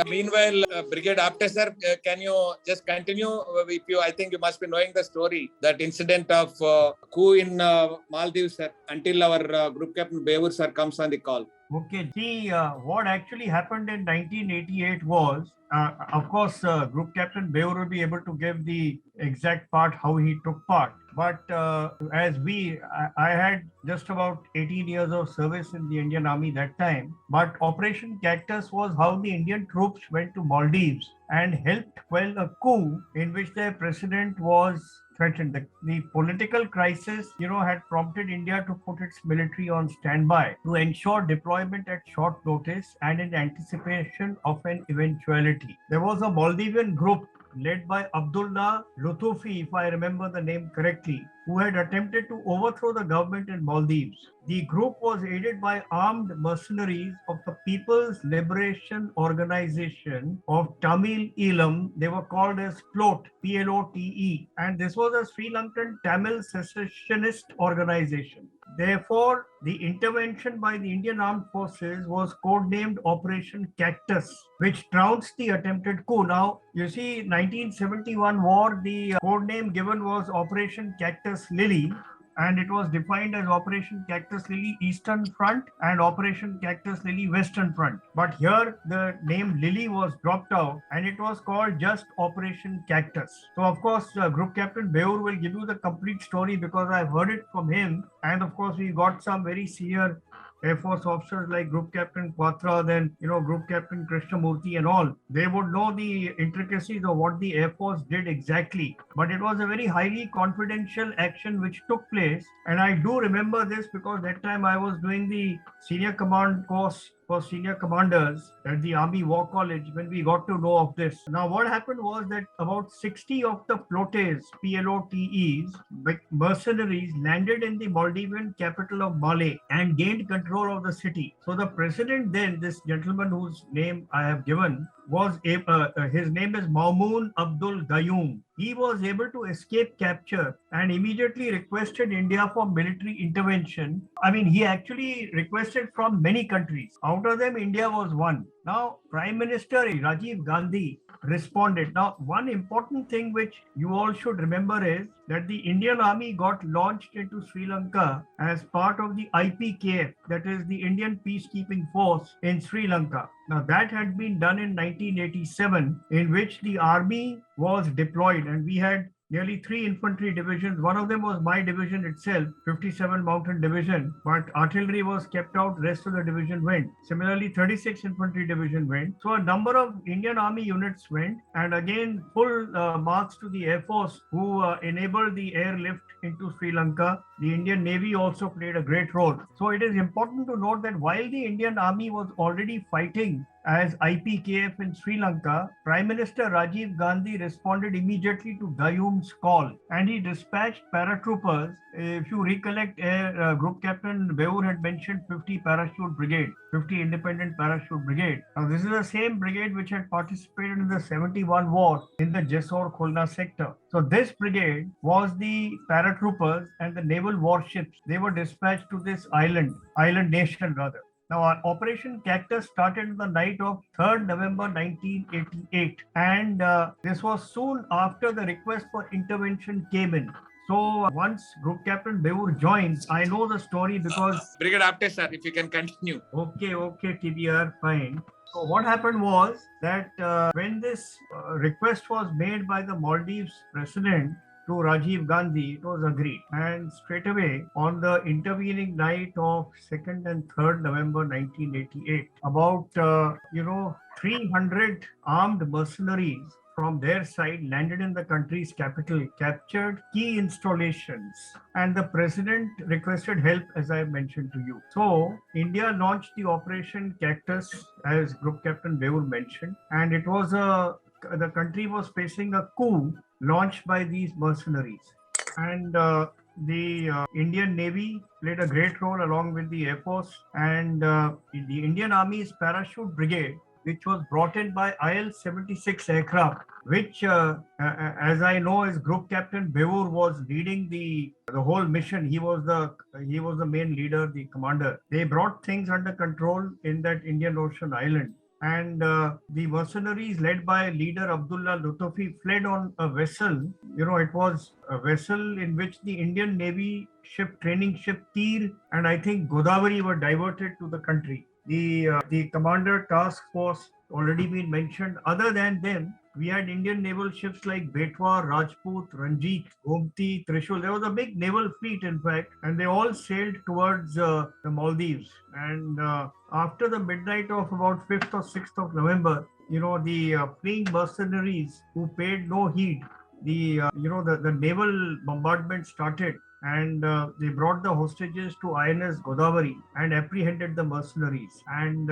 Meanwhile, Brigade Apte sir, can you just continue? I think you must be knowing the story, that incident of coup in Maldives, sir, until our Group Captain Bewoor sir comes on the call. Okay, see, what actually happened in 1988 was, of course, Group Captain Bewoor will be able to give the exact part how he took part. But I had just about 18 years of service in the Indian Army that time. But Operation Cactus was how the Indian troops went to Maldives and helped quell a coup in which their president was threatened. The political crisis, had prompted India to put its military on standby to ensure deployment at short notice and in anticipation of an eventuality. There was a Maldivian group led by Abdullah Luthufi, if I remember the name correctly, who had attempted to overthrow the government in Maldives. The group was aided by armed mercenaries of the People's Liberation Organization of Tamil Eelam. They were called as PLOTE, P-L-O-T-E, and this was a Sri Lankan Tamil secessionist organization. Therefore, the intervention by the Indian Armed Forces was codenamed Operation Cactus, which trounced the attempted coup. Now, you see, 1971 war, the codename given was Operation Cactus Lily, and it was defined as Operation Cactus Lily Eastern Front and Operation Cactus Lily Western Front. But here the name Lily was dropped out and it was called just Operation Cactus. So of course Group Captain Bewoor will give you the complete story because I've heard it from him, and of course we got some very senior Air Force officers like Group Captain Quatra, then Group Captain Krishnamurthy and all. They would know the intricacies of what the Air Force did exactly. But it was a very highly confidential action which took place. And I do remember this because that time I was doing the senior command course for senior commanders at the Army War College when we got to know of this. Now, what happened was that about 60 of the PLOTEs, P-L-O-T-Es, mercenaries landed in the Maldivian capital of Male and gained control of the city. So the president then, this gentleman whose name I have given, was his name is Maumoon Abdul Gayoom. He was able to escape capture and immediately requested India for military intervention. I mean, he actually requested from many countries. Out of them, India was one. Now, Prime Minister Rajiv Gandhi responded. Now, one important thing which you all should remember is that the Indian Army got launched into Sri Lanka as part of the IPKF, that is the Indian Peacekeeping Force in Sri Lanka. Now, that had been done in 1987, in which the army was deployed, and we had nearly 3 infantry divisions. One of them was my division itself, 57 Mountain Division, but artillery was kept out, rest of the division went. Similarly, 36 Infantry Division went. So a number of Indian Army units went, and again, full marks to the Air Force who enabled the airlift into Sri Lanka. The Indian Navy also played a great role. So it is important to note that while the Indian Army was already fighting as IPKF in Sri Lanka, Prime Minister Rajiv Gandhi responded immediately to Gayoom's call and he dispatched paratroopers. If you recollect, Group Captain Bewoor had mentioned 50 parachute brigade, 50 independent parachute brigade. Now this is the same brigade which had participated in the 71 war in the Jessore-Khulna sector. So this brigade was the paratroopers and the naval warships. They were dispatched to this island nation rather. Now, our Operation Cactus started on the night of 3rd November 1988, and this was soon after the request for intervention came in. So, once Group Captain Bewoor joins, I know the story because... Brigade Apte, sir, if you can continue. Okay, TBR, fine. So, what happened was that when this request was made by the Maldives president to Rajiv Gandhi, it was agreed. And straight away, on the intervening night of 2nd and 3rd November 1988, about 300 armed mercenaries from their side landed in the country's capital, captured key installations, and the president requested help, as I mentioned to you. So, India launched the Operation Cactus, as Group Captain Bewoor mentioned, and it was the country was facing a coup launched by these mercenaries. And the Indian Navy played a great role along with the Air Force, and the Indian Army's parachute brigade, which was brought in by IL-76 aircraft, which, as I know, as Group Captain Bewoor was leading the whole mission. He was the main leader, the commander. They brought things under control in that Indian Ocean island. and the mercenaries led by leader Abdullah Lutfi fled on a vessel. It was a vessel in which the Indian Navy training ship Tir and I think Godavari were diverted to the country. The commander task force already been mentioned. Other than them, we had Indian naval ships like Betwa, Rajput, Ranjit, Gomti, Trishul. There was a big naval fleet, in fact, and they all sailed towards the Maldives. And after the midnight of about 5th or 6th of November, the fleeing mercenaries who paid no heed, the naval bombardment started, and they brought the hostages to INS Godavari and apprehended the mercenaries. And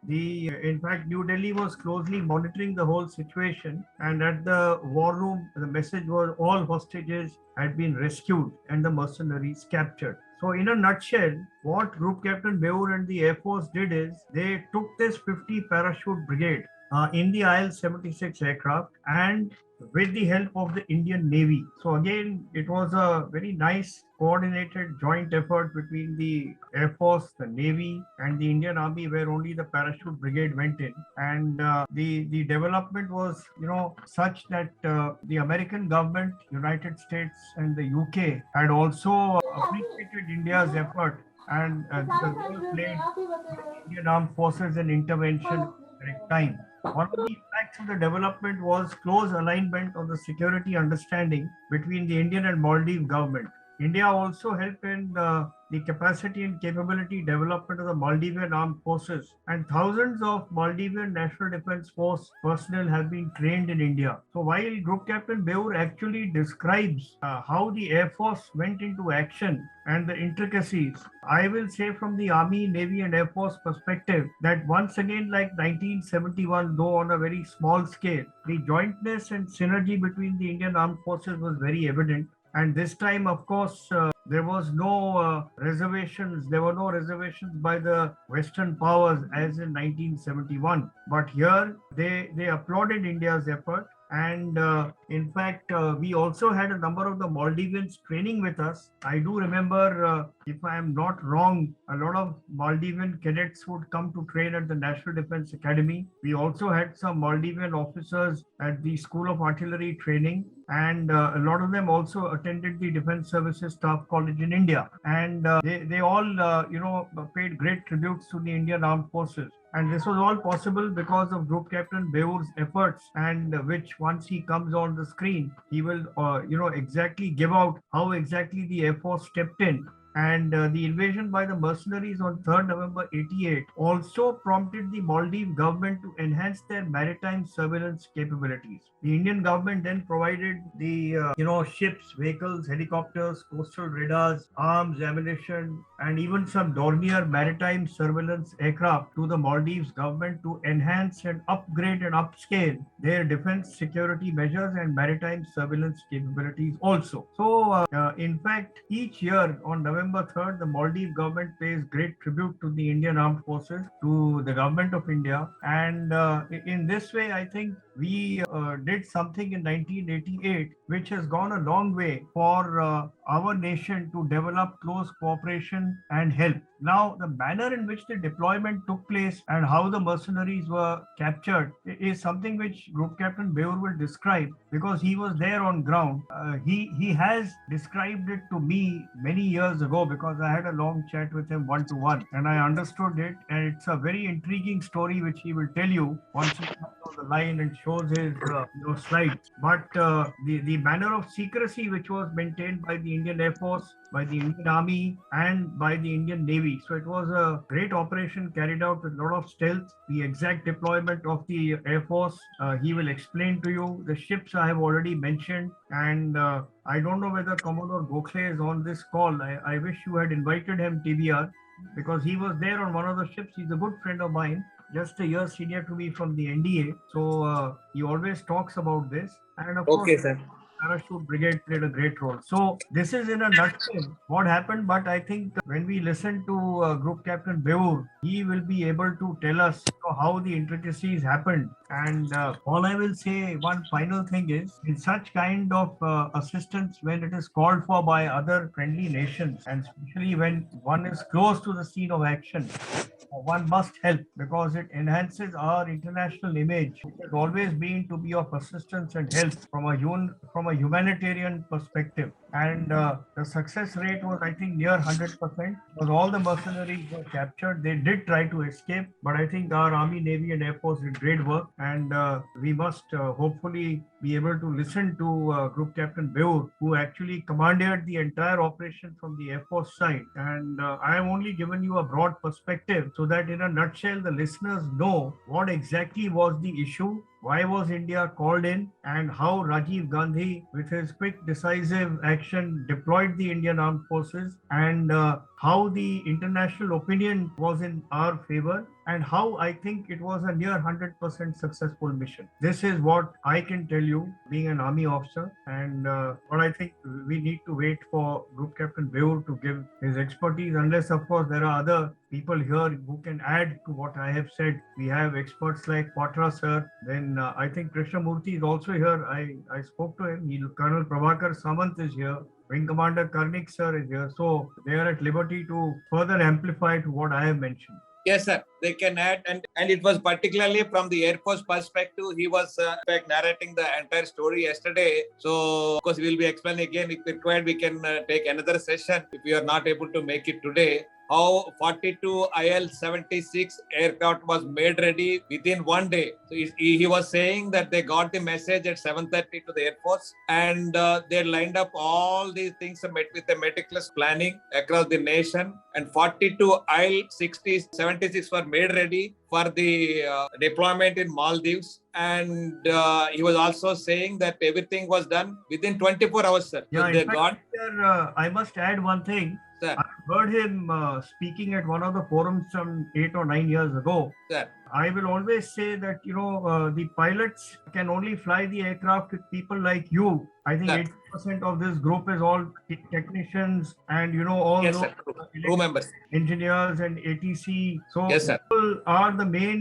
in fact, New Delhi was closely monitoring the whole situation. And at the war room, the message was all hostages had been rescued and the mercenaries captured. So in a nutshell, what Group Captain Bewoor and the Air Force did is they took this 50 parachute brigade in the IL-76 aircraft and with the help of the Indian Navy. So again, it was a very nice coordinated joint effort between the Air Force, the Navy, and the Indian Army, where only the parachute brigade went in. And the development was, such that the American government, United States, and the UK had also appreciated India's effort and the role played by Indian Armed Forces in intervention at the correct time. One of the impacts of the development was close alignment on the security understanding between the Indian and Maldives government. India also helped in the capacity and capability development of the Maldivian armed forces, and thousands of Maldivian National Defense Force personnel have been trained in India. So while Group Captain Bewoor actually describes how the Air Force went into action and the intricacies, I will say from the Army, Navy and Air Force perspective that once again, like 1971, though on a very small scale, the jointness and synergy between the Indian armed forces was very evident. And this time, of course, there was no reservations. There were no reservations by the Western powers as in 1971. But here, they applauded India's effort. And in fact, we also had a number of the Maldivians training with us. I do remember, if I am not wrong, a lot of Maldivian cadets would come to train at the National Defense Academy. We also had some Maldivian officers at the School of Artillery training. And a lot of them also attended the Defense Services Staff College in India. And they all, paid great tributes to the Indian Armed Forces. And this was all possible because of Group Captain Bewoor's efforts, and which once he comes on the screen, he will, exactly give out how exactly the Air Force stepped in. And the invasion by the mercenaries on 3rd November 88 also prompted the Maldives government to enhance their maritime surveillance capabilities. The Indian government then provided the ships, vehicles, helicopters, coastal radars, arms, ammunition, and even some Dornier maritime surveillance aircraft to the Maldives government to enhance and upgrade and upscale their defense security measures and maritime surveillance capabilities also. So, in fact, each year on November 3rd, the Maldives government pays great tribute to the Indian Armed Forces, to the government of India. And in this way, I think we did something in 1988 which has gone a long way for our nation to develop close cooperation and help. Now, the manner in which the deployment took place and how the mercenaries were captured is something which Group Captain Bewoor will describe because he was there on ground. He has described it to me many years ago because I had a long chat with him one-to-one and I understood it, and it's a very intriguing story which he will tell you once he comes on the line and shows his slides. But the manner of secrecy which was maintained by the Indian Air Force, by the Indian Army, and by the Indian Navy. So it was a great operation carried out with a lot of stealth. The exact deployment of the Air Force, he will explain to you. The ships I have already mentioned, and I don't know whether Commodore Gokhale is on this call. I wish you had invited him, TBR, because he was there on one of the ships. He's a good friend of mine, just a year senior to me from the NDA. So he always talks about this. And of Okay, course, sir. parachute brigade played a great role. So this is in a nutshell what happened. But I think when we listen to Group Captain Bewoor, he will be able to tell us how the intricacies happened. And all I will say, one final thing is, in such kind of assistance, when it is called for by other friendly nations, and especially when one is close to the scene of action, one must help, because it enhances our international image, which has always been to be of assistance and help from a humanitarian perspective. And the success rate was, I think, near 100%, because all the mercenaries were captured. They did try to escape, but I think our Army, Navy, and Air Force did great work. And we must hopefully be able to listen to Group Captain Bewoor, who actually commanded the entire operation from the Air Force side. And I have only given you a broad perspective, so that in a nutshell, the listeners know what exactly was the issue, why was India called in, and how Rajiv Gandhi, with his quick, decisive action, deployed the Indian Armed Forces, and how the international opinion was in our favor, and how I think it was a near 100% successful mission. This is what I can tell you, being an Army officer, and what I think we need to wait for Group Captain Bewoor to give his expertise, unless, of course, there are other people here who can add to what I have said. We have experts like Patra sir, then I think Krishnamurti is also here. I spoke to him. Colonel Prabhakar Samant is here. Wing Commander Karnik sir is here. So they are at liberty to further amplify to what I have mentioned. Yes, sir. They can add, and it was particularly from the Air Force perspective. He was in fact narrating the entire story yesterday. So, of course, we will be explaining again. If required, we can take another session if we are not able to make it today. How 42 IL-76 aircraft was made ready within one day. So he was saying that they got the message at 7:30 to the Air Force, and they lined up all these things with a meticulous planning across the nation. And 42 IL-76 were made ready for the deployment in Maldives. And he was also saying that everything was done within 24 hours, sir. Yeah, so they got. I must add one thing. Sir. I heard him speaking at one of the forums some 8 or 9 years ago. Sir. I will always say that, the pilots can only fly the aircraft with people like you. I think 80% of this group is all technicians and, all yes, those crew members, engineers and ATC. So yes, people are the main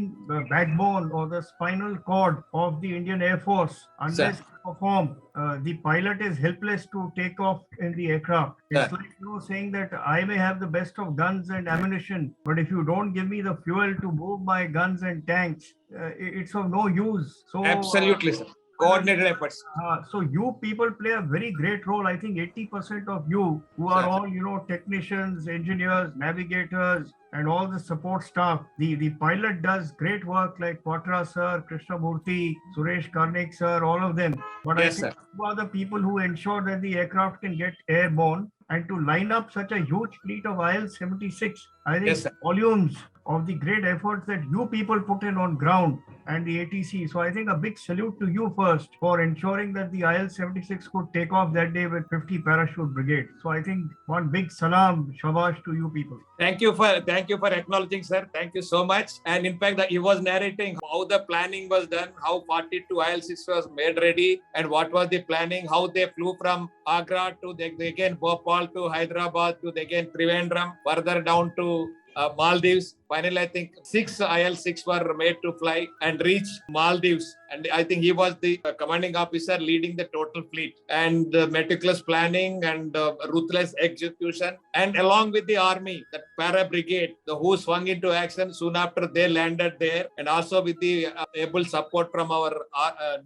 backbone or the spinal cord of the Indian Air Force. Unless you perform, the pilot is helpless to take off in the aircraft. It's like saying that I may have the best of guns and ammunition, but if you don't give me the fuel to move my guns and tanks, it's of no use. So absolutely, sir. Coordinated efforts. So you people play a very great role. I think 80% of you who are all, technicians, engineers, navigators, and all the support staff. The pilot does great work like Patra sir, Krishnamurti, Suresh Karnik sir, all of them. But I think who are the people who ensure that the aircraft can get airborne, and to line up such a huge fleet of IL-76, I think volumes of the great efforts that you people put in on ground and the ATC. So I think a big salute to you first for ensuring that the IL-76 could take off that day with 50 parachute brigade. So I think one big salam, shabash to you people. Thank you for acknowledging, sir. Thank you so much. And in fact, he was narrating how the planning was done, how 42 IL-6 was made ready, and what was the planning, how they flew from Agra to again Bhopal to Hyderabad to again Trivandrum, further down to Maldives. Finally, I think 6 IL-6 were made to fly and reach Maldives. And I think he was the commanding officer leading the total fleet. And meticulous planning and ruthless execution. And along with the army, that para brigade, who swung into action soon after they landed there. And also with the able support from our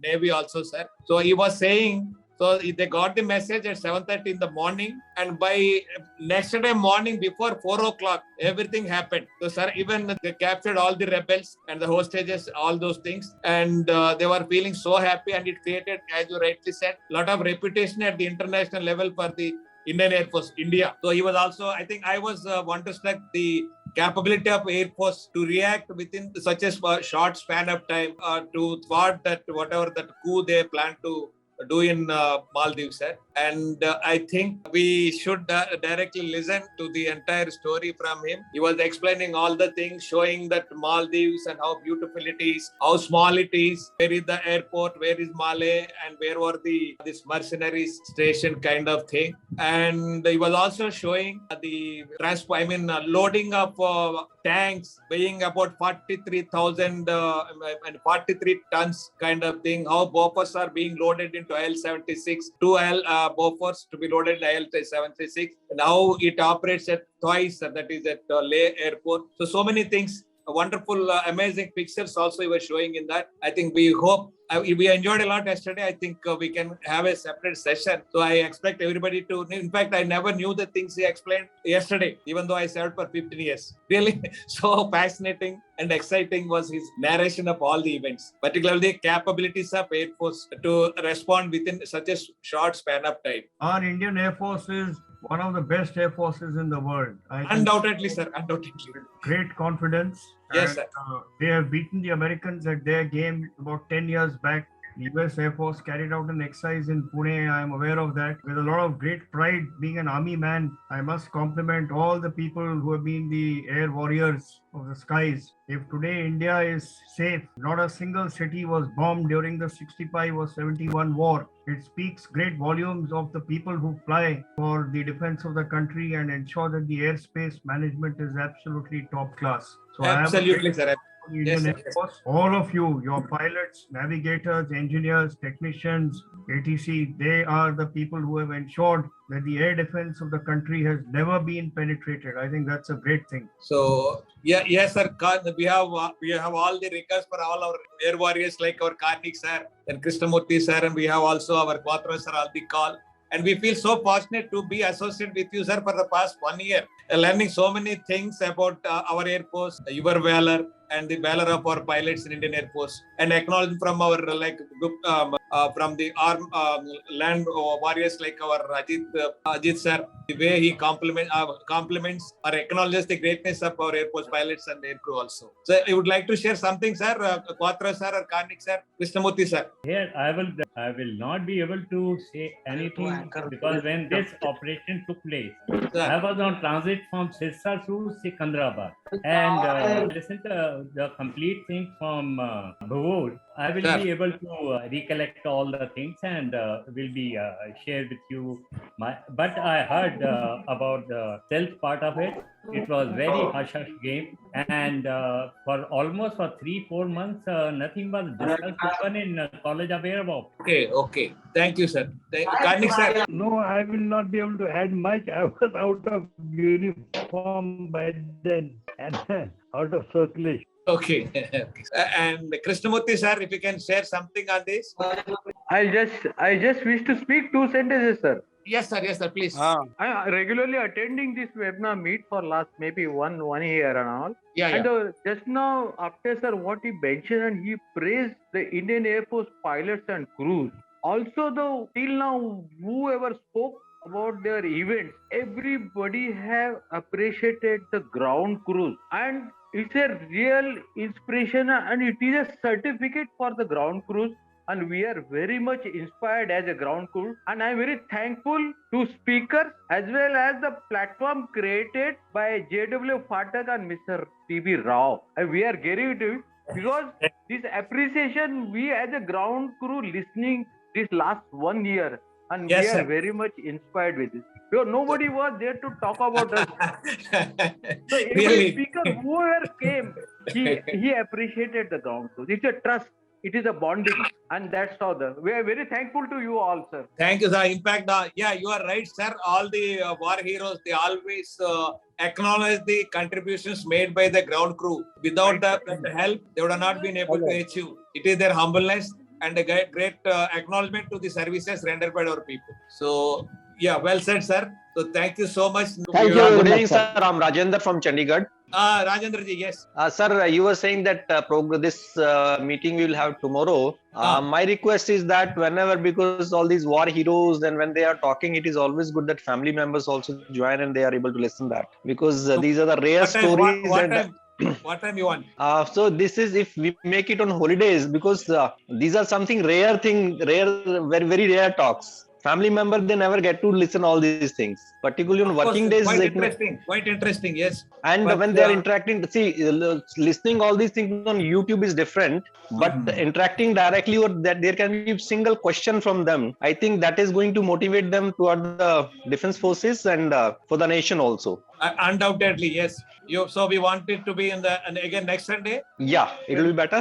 Navy also, sir. So he was saying, so they got the message at 7:30 in the morning, and by next day morning before 4 o'clock, everything happened. So, sir, even they captured all the rebels and the hostages, all those things, and they were feeling so happy, and it created, as you rightly said, a lot of reputation at the international level for the Indian Air Force, India. So he was also, I think I was wonderstruck the capability of Air Force to react within such a short span of time to thwart that whatever that coup they planned to do in Maldives, sir. And I think we should directly listen to the entire story from him. He was explaining all the things, showing that Maldives and how beautiful it is, how small it is, where is the airport, where is Malé, and where were this mercenaries station kind of thing. And he was also showing the loading of tanks weighing about 43,000 and 43 tons kind of thing. How Bofors are being loaded into IL-76, two Bofors to be loaded in IL-76. Now it operates at twice, that is at Leh Airport. So many things. Wonderful, amazing pictures also he was showing in that. I think we hope, we enjoyed a lot yesterday. I think we can have a separate session. So I expect everybody to, in fact, I never knew the things he explained yesterday, even though I served for 15 years. Really so fascinating and exciting was his narration of all the events, particularly the capabilities of Air Force to respond within such a short span of time. Our Indian Air Force is one of the best air forces in the world. Undoubtedly, sir. Undoubtedly. Great confidence. Yes, sir. They have beaten the Americans at their game about 10 years back. The US Air Force carried out an exercise in Pune. I am aware of that. With a lot of great pride, being an army man, I must compliment all the people who have been the air warriors of the skies. If today India is safe, not a single city was bombed during the 65 or 71 war. It speaks great volumes of the people who fly for the defense of the country and ensure that the airspace management is absolutely top class. So absolutely, sir. Indian Air Force, all of you, your pilots, navigators, engineers, technicians, ATC, they are the people who have ensured that the air defense of the country has never been penetrated. I think that's a great thing. So, yes, sir. We have all the records for all our air warriors like our Karnik sir and Krishnamurthy sir, and we have also our Quattro sir on the call. And we feel so fortunate to be associated with you, sir, for the past 1 year, learning so many things about our Air Force, your valor, and the valor of our pilots in Indian Air Force, and acknowledging from our from the land warriors like our Ajit sir, the way he compliments or acknowledges the greatness of our Air Force pilots and air crew also. So I would like to share something, sir, Quattro sir or Karnik sir, Krishnamurthy sir. Here I will not be able to say anything because when this operation took place, I was on transit from Sirsa to Sikandrabad and listen to the complete thing from Bewoor. I will be able to recollect all the things and will be shared with you. But I heard about the stealth part of it. It was very hush-hush game, and for almost 3-4 months, nothing was discussed even in College of Air Warfare. Okay. Thank you, sir. Karnik sir. No, I will not be able to add much. I was out of uniform by then and out of circulation. Okay. And Krishnamurthy sir, if you can share something on this. I just wish to speak 2 sentences, sir. Yes, sir, please. I am regularly attending this webinar meet for last maybe one year and all. And just now, after sir, what he mentioned, and he praised the Indian Air Force pilots and crews. Also, though, till now, whoever spoke about their events, everybody have appreciated the ground crews. And it's a real inspiration and it is a certificate for the ground crews. And we are very much inspired as a ground crew. And I'm very thankful to speakers as well as the platform created by J.W. Phatak and Mr. T.B. Rao. And we are getting to it because this appreciation, we as a ground crew listening this last 1 year. And we are very much inspired with this. Because nobody was there to talk about us. So every speaker, whoever came, he appreciated the ground crew. It's a trust. It is a bonding, and that's how we are very thankful to you all, sir. Thank you, sir. In fact, you are right, sir. All the war heroes, they always acknowledge the contributions made by the ground crew. Without the help, they would have not been able to achieve. It is their humbleness and a great acknowledgement to the services rendered by our people. So, well said, sir. So, thank you so much. Thank you. Good evening, sir. I'm Rajendra from Chandigarh. Rajendra ji, yes. Sir, you were saying that this meeting we will have tomorrow. My request is that whenever, because all these war heroes, then when they are talking, it is always good that family members also join and they are able to listen that. Because these are the rare stories. What time you want? So this is if we make it on holidays, because these are something rare, very, very rare talks. Family member, they never get to listen all these things, particularly on working days. Quite interesting, yes. And But, when they are interacting, see, listening all these things on YouTube is different, but interacting directly, or that there can be a single question from them, I think that is going to motivate them toward the defense forces and for the nation also. Undoubtedly, yes. So we want it to be and again next Sunday. Yeah, it will be better.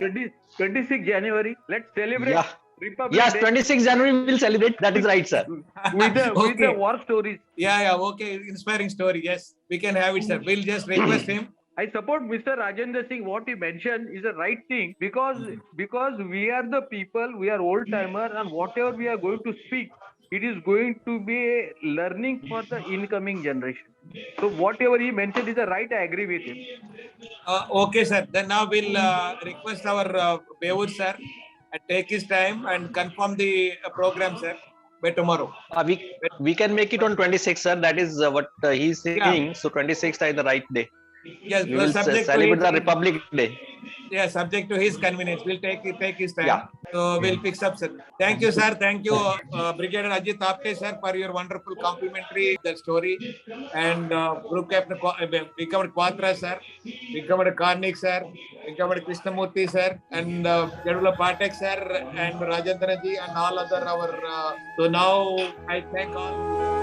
26 January. Let's celebrate. Yeah. Republic Yes, Day. 26 January we will celebrate. That is right, sir. with the war stories. Yeah, okay. Inspiring story. Yes, we can have it, sir. We'll just request him. I support Mr. Rajendra Singh. What he mentioned is the right thing, because we are the people, we are old timer, and whatever we are going to speak, it is going to be a learning for the incoming generation. So whatever he mentioned is the right. I agree with him. Okay, sir. Then now we'll request our Bewoor sir and take his time and confirm the program, sir, by tomorrow. We can make it on 26th, sir. That is what he's saying. Yeah. So 26th is the right day. Yes, we will celebrate the Republic Day. Yeah, subject to his convenience. We'll take his time. Yeah. So we'll fix up, sir. Thank you, sir. Thank you, Brigadier Ajit Apte, sir, for your wonderful complimentary story. And Group Captain Brigadier Quatra, sir, Brigadier Karnik, sir, Brigadier Krishnamurthy, sir, and General Patek, sir, and Rajendra ji, and all other our. So now I thank all.